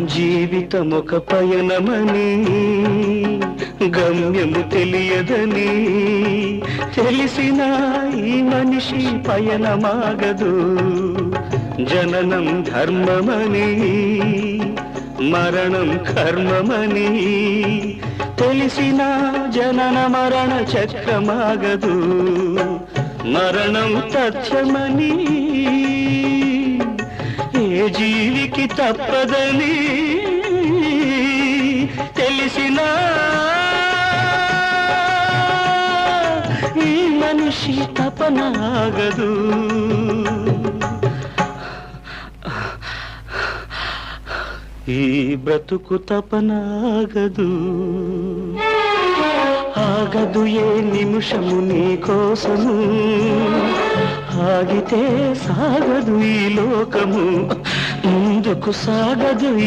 జీవితమొక పయనమని గమ్యము తెలియదని తెలిసిన ఈ మనిషి పయనమాగదు. జననం ధర్మమని మరణం కర్మమని తెలిసిన జనన మరణ చక్రమాగదు. మరణం తథ్యమని ఏ జీవికి తప్పదని తెలిసిన ఈ మనిషి తపనాగదు. ఈ బ్రతుకు తపనాగదు. ఆగదు ఏ నిమిషము నీ కోసము, ఆగితే సాగదు ఈ లోకము, ముందుకు సాగదు.